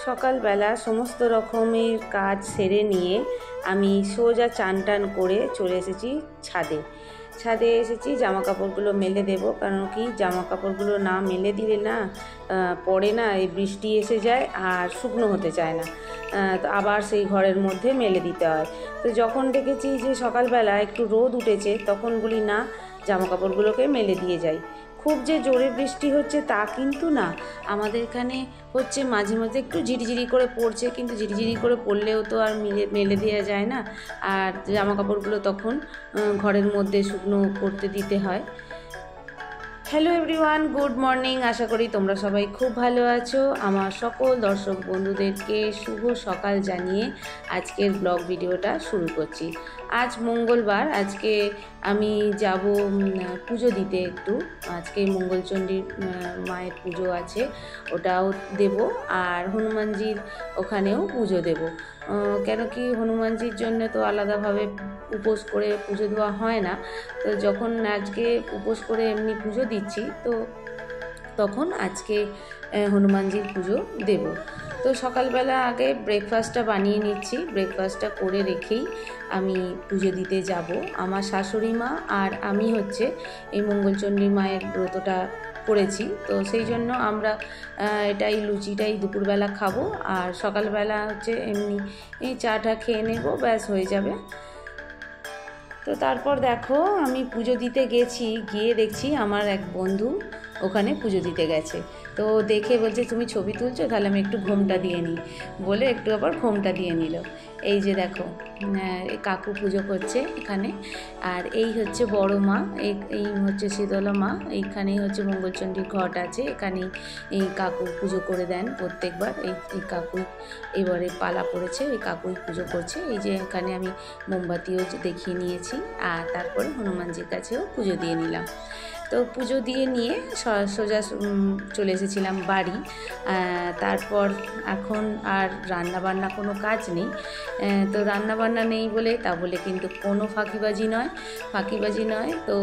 সকালবেলা সমস্ত রকমের কাজ সেরে নিয়ে আমি সোজা চান টান করে চলে এসেছি ছাদে এসেছি। জামা কাপড়গুলো মেলে দেব, কারণ কি জামা কাপড়গুলো না মেলে দিলে না পরে না এই বৃষ্টি এসে যায় আর শুকনো হতে চায় না, তো আবার সেই ঘরের মধ্যে মেলে দিতে হয়। তো যখন দেখেছি যে সকালবেলা একটু রোদ উঠেছে তখন বলি না, জামা কাপড়গুলোকে মেলে দিয়ে যাই। খুব যে জোরে বৃষ্টি হচ্ছে তা কিন্তু না, আমাদের এখানে হচ্ছে মাঝে মাঝে একটু ঝিরিঝিরি করে পড়ছে, কিন্তু ঝিরিঝিরি করে পড়লেও তো আর মেলে দেওয়া যায় না, আর জামা কাপড়গুলো তখন ঘরের মধ্যে শুকনো করতে দিতে হয়। Hello everyone, good morning. আশা করি তোমরা সবাই খুব ভালো আছো। আমার সকল দর্শক বন্ধুদেরকে শুভ সকাল জানিয়ে আজকের ব্লগ ভিডিওটা শুরু করছি। আজ মঙ্গলবার, আজকে আমি যাব পুজো দিতে একটু। আজকে মঙ্গলচণ্ডীর মায়ের পুজো আছে, ওটাও দেব, আর হনুমানজির ওখানেও পুজো দেব। কেন কি হনুমানজির জন্য তো আলাদাভাবে উপোস করে পুজো দেওয়া হয় না, তো যখন আজকে উপোস করে এমনি পুজো দিচ্ছি তো তখন আজকে হনুমানজির পুজো দেব। তো সকালবেলা আগে ব্রেকফাস্টটা বানিয়ে নিচ্ছি, ব্রেকফাস্টটা করে রেখেই আমি পুজো দিতে যাব। আমার শাশুড়ি মা আর আমি হচ্ছে এই মঙ্গলচণ্ডী মায়ের ব্রতটা করেছি, তো সেই জন্য আমরা লুচিটাই দুপুরবেলা খাবো, আর সকালবেলা হচ্ছে এমনি এই চাটা খেয়ে নেব, ব্যাস হয়ে যাবে। তো তারপর দেখো আমি পুজো দিতে গেছি, গিয়ে দেখছি আমার এক বন্ধু ওখানে পুজো দিতে গেছে। তো দেখে বলছে তুমি ছবি তুলছো, তাহলে আমি একটু ঘোমটা দিয়ে নিই বলে একটু আবার ঘোমটা দিয়ে নিল। এই যে দেখো কাকু পুজো করছে এখানে, আর এই হচ্ছে বড় মা, এই হচ্ছে শীতলা মা, এইখানেই হচ্ছে মঙ্গলচণ্ডীর ঘট আছে, এখানেই এই কাকু পুজো করে দেন প্রত্যেকবার। এই কাকুই এবারে পালা পড়েছে, ওই কাকুই পুজো করছে। এই যে এখানে আমি মোমবাতিও দেখিয়ে নিয়েছি, আর তারপরে হনুমানজির কাছেও পুজো দিয়ে নিলাম। তো পুজো দিয়ে নিয়ে সোজা চলে এসেছিলাম বাড়ি। তারপর এখন আর রান্নাবান্না কোনো কাজ নেই, তো রান্নাবান্না নেই বলে তা বলে কিন্তু কোনো ফাঁকিবাজি নয়। তো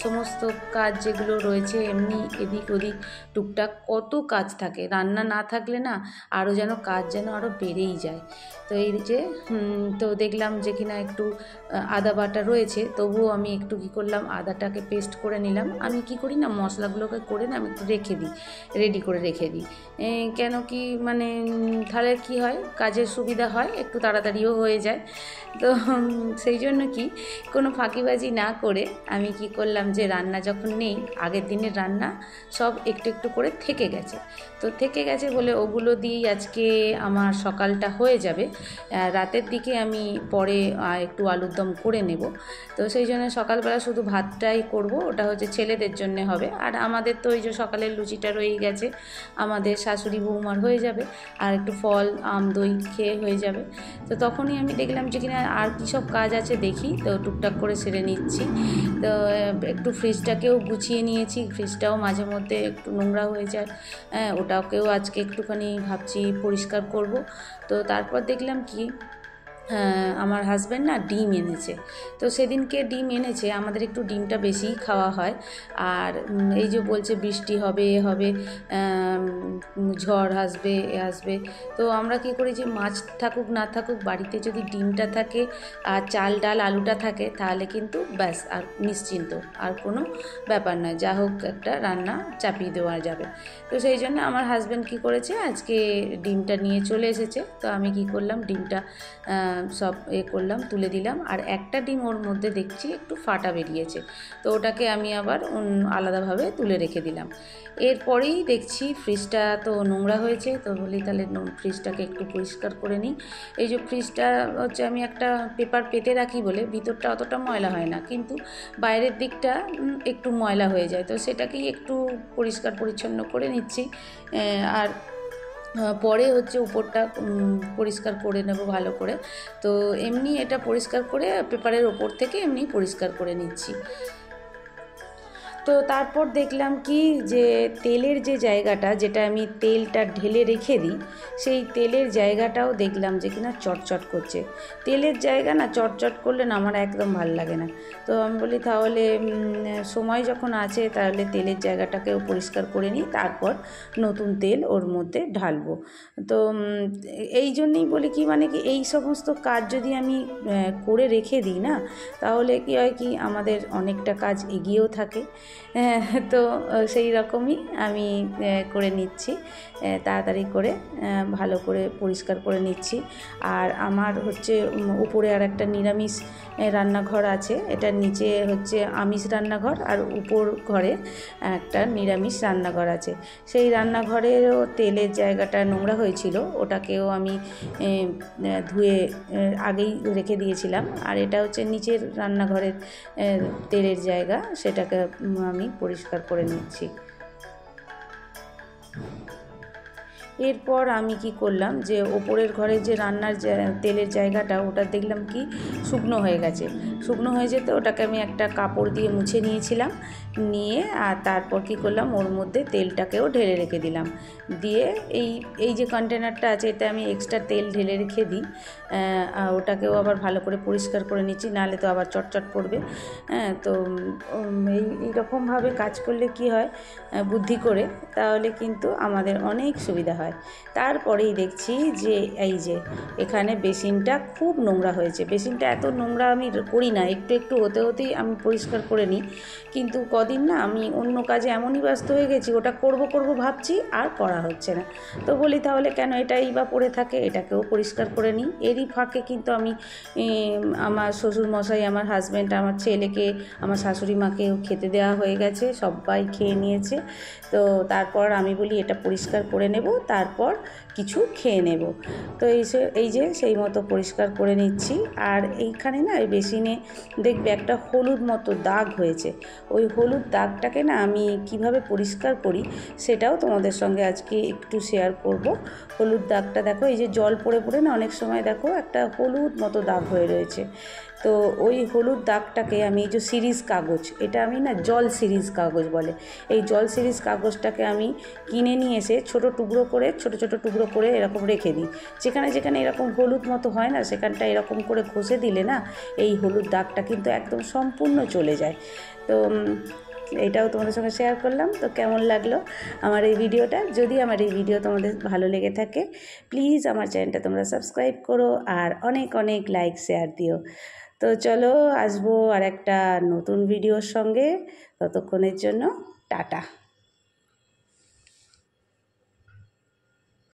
সমস্ত কাজ যেগুলো রয়েছে এমনি এদিক ওদিক টুকটাক কত কাজ থাকে, রান্না না থাকলে না আরও যেন কাজ আরও বেড়েই যায়। তো এই যে তো দেখলাম যে কিনা একটু আদা বাটা রয়েছে, তবুও আমি একটু কী করলাম, আদাটাকে পেস্ট করে নিলাম। আমি কি করি না, মশলাগুলোকে করে না আমি একটু রেখে দিই, রেডি করে রেখে দিই। কেন কি মানে তাহলে কি হয়, কাজের সুবিধা হয়, একটু তাড়াতাড়িও হয়ে যায়। তো সেই জন্য কি কোনো ফাঁকিবাজি না করে আমি কি করলাম, যে রান্না যখন নেই, আগের দিনের রান্না সব একটু একটু করে থেকে গেছে বলে ওগুলো দিয়েই আজকে আমার সকালটা হয়ে যাবে। রাতের দিকে আমি পরে একটু আলুর দম করে নেব। তো সেই জন্য সকালবেলা শুধু ভাতটাই করব, ওটা হচ্ছে ছেলেদের জন্য হবে, আর আমাদের তো ওই যে সকালের লুচিটা রয়েই গেছে, আমাদের শাশুড়ি বৌমার হয়ে যাবে, আর একটু ফল আম দই খেয়ে হয়ে যাবে। তো তখনই আমি দেখলাম যে কিনা আর কী সব কাজ আছে দেখি, তো টুকটাক করে সেরে নিচ্ছি। তো একটু ফ্রিজটাকেও গুছিয়ে নিয়েছি, ফ্রিজটাও মাঝে মধ্যে একটু নোংরা হয়ে যায়, ওটাকেও আজকে একটুখানি ভাবছি পরিষ্কার করব। তো তারপর দেখলাম কি আমার হাজব্যান্ড না ডিম এনেছে, তো সেদিনকে ডিম এনেছে, আমাদের একটু ডিমটা বেশিই খাওয়া হয়। আর এই যে বলছে বৃষ্টি হবে ঝড় আসবে, তো আমরা কী করি, যে মাছ থাকুক না থাকুক বাড়িতে যদি ডিমটা থাকে আর চাল ডাল আলুটা থাকে, তাহলে কিন্তু ব্যাস আর নিশ্চিন্ত, আর কোনো ব্যাপার নয়, যা হোক একটা রান্না চাপিয়ে দেওয়া যাবে। তো সেই জন্য আমার হাজব্যান্ড কী করেছে, আজকে ডিমটা নিয়ে চলে এসেছে। তো আমি কি করলাম, ডিমটা সব করলাম, তুলে দিলাম, আর একটা ডিম ওর মধ্যে দেখছি একটু ফাটা বেরিয়েছে, তো ওটাকে আমি আবার আলাদাভাবে তুলে রেখে দিলাম। এরপরেই দেখছি ফ্রিজটা তো নোংরা হয়েছে, তো বলি তাহলে ফ্রিজটাকে একটু পরিষ্কার করে নিই। এই যে ফ্রিজটা হচ্ছে আমি একটা পেপার পেতে রাখি বলে ভিতরটা অতটা ময়লা হয় না, কিন্তু বাইরের দিকটা একটু ময়লা হয়ে যায়, তো সেটাকেই একটু পরিষ্কার পরিচ্ছন্ন করে নিচ্ছি। আর পরে হচ্ছে উপরটা পরিষ্কার করে নেব ভালো করে। তো এমনি এটা পরিষ্কার করে পেপারের ওপর থেকে এমনি পরিষ্কার করে নিচ্ছি। তো তারপর দেখলাম কি যে তেলের যে জায়গাটা, যেটা আমি তেলটা ঢেলে রেখে দিই, সেই তেলের জায়গাটাও দেখলাম যে কিনা চটচট করছে। তেলের জায়গা না চটচট করলে না আমার একদম ভালো লাগে না। তো আমি বলি তাহলে সময় যখন আছে তাহলে তেলের জায়গাটাকেও পরিষ্কার করে নিই, তারপর নতুন তেল ওর মধ্যে ঢালবো। তো এই জন্যেই বলি কি, মানে কি এই সমস্ত কাজ যদি আমি করে রেখে দিই না, তাহলে কি হয় কি আমাদের অনেকটা কাজ এগিয়েও থাকে। তো সেই রকমই আমি করে নিচ্ছি, তাড়াতাড়ি করে ভালো করে পরিষ্কার করে নিচ্ছি। আর আমার হচ্ছে উপরে আর একটা নিরামিষ রান্নাঘর আছে, এটার নিচে হচ্ছে আমিষ রান্নাঘর, আর উপর ঘরে একটা নিরামিষ রান্নাঘর আছে। সেই রান্নাঘরেরও তেলের জায়গাটা নোংরা হয়েছিল, ওটাকেও আমি ধুয়ে আগেই রেখে দিয়েছিলাম। আর এটা হচ্ছে নিচের রান্নাঘরের তেলের জায়গা, সেটাকে আমি পরিষ্কার করে নিচ্ছি। এরপর আমি কি করলাম যে ওপরের ঘরের যে রান্নার তেলের জায়গাটা, ওটা দেখলাম কি শুকনো হয়ে গেছে। শুকনো হয়ে যেতে ওটাকে আমি একটা কাপড় দিয়ে মুছে নিয়েছিলাম, নিয়ে আর তারপর কি করলাম ওর মধ্যে তেলটাকেও ঢেলে রেখে দিলাম। দিয়ে এই যে কন্টেনারটা আছে, এটা আমি এক্সট্রা তেল ঢেলে রেখে দিই। ওটাকেও আবার ভালো করে পরিষ্কার করে নিচ্ছি, নাহলে তো আবার চটচট পড়বে। তো এইরকমভাবে কাজ করলে কি হয়, বুদ্ধি করে, তাহলে কিন্তু আমাদের অনেক সুবিধা হয়। তারপরেই দেখছি যে এই যে এখানে বেসিনটা খুব নোংরা হয়েছে। বেসিনটা এত নোংরা আমি করি না, একটু একটু হতে হতেই আমি পরিষ্কার করে নিই। কিন্তু কদিন না আমি অন্য কাজে এমনই ব্যস্ত হয়ে গেছি, ওটা করব ভাবছি আর করা হচ্ছে না। তো বলি তাহলে কেন এটাই বা পড়ে থাকে, এটাকেও পরিষ্কার করে নিই। এরই ফাঁকে কিন্তু আমি আমার শ্বশুরমশাই, আমার হাজব্যান্ড, আমার ছেলেকে, আমার শাশুড়ি মাকেও খেতে দেওয়া হয়ে গেছে, সবাই খেয়ে নিয়েছে। তো তারপর আমি বলি এটা পরিষ্কার করে নেব, তারপর কিছু খেয়ে নেব। তো এই যে সেই মতো পরিষ্কার করে নিচ্ছি। আর এইখানে না এই বেসিনে দেখবে একটা হলুদ মতো দাগ হয়েছে। ওই হলুদ দাগটাকে না আমি কিভাবে পরিষ্কার করি সেটাও তোমাদের সঙ্গে আজকে একটু শেয়ার করব। হলুদ দাগটা দেখো, এই যে জল পড়ে পড়ে না অনেক সময় দেখো একটা হলুদ মতো দাগ হয়ে রয়েছে। তো ওই হলুদ দাগটাকে আমি, এই যে সিরিজ কাগজ, এটা আমি না জল সিরিজ কাগজ বলে, এই জল সিরিজ কাগজটাকে আমি কিনে নিয়ে এসে ছোট ছোট টুকরো করে এরকম রেখে দিই। যেখানে যেখানে এরকম হলুদ মতো হয় না, সেখানটা এরকম করে ঘষে দিলে না এই হলুদ দাগটা কিন্তু একদম সম্পূর্ণ চলে যায়। তো এটাও তোমাদের সঙ্গে শেয়ার করলাম। তো কেমন লাগলো আমার এই ভিডিওটা? যদি আমার এই ভিডিও তোমাদের ভালো লেগে থাকে, প্লিজ আমার চ্যানেলটা তোমরা সাবস্ক্রাইব করো আর অনেক অনেক লাইক শেয়ার দিও। তো চলো, আসবো আর একটা নতুন ভিডিওর সঙ্গে। ততক্ষণের জন্য টাটা।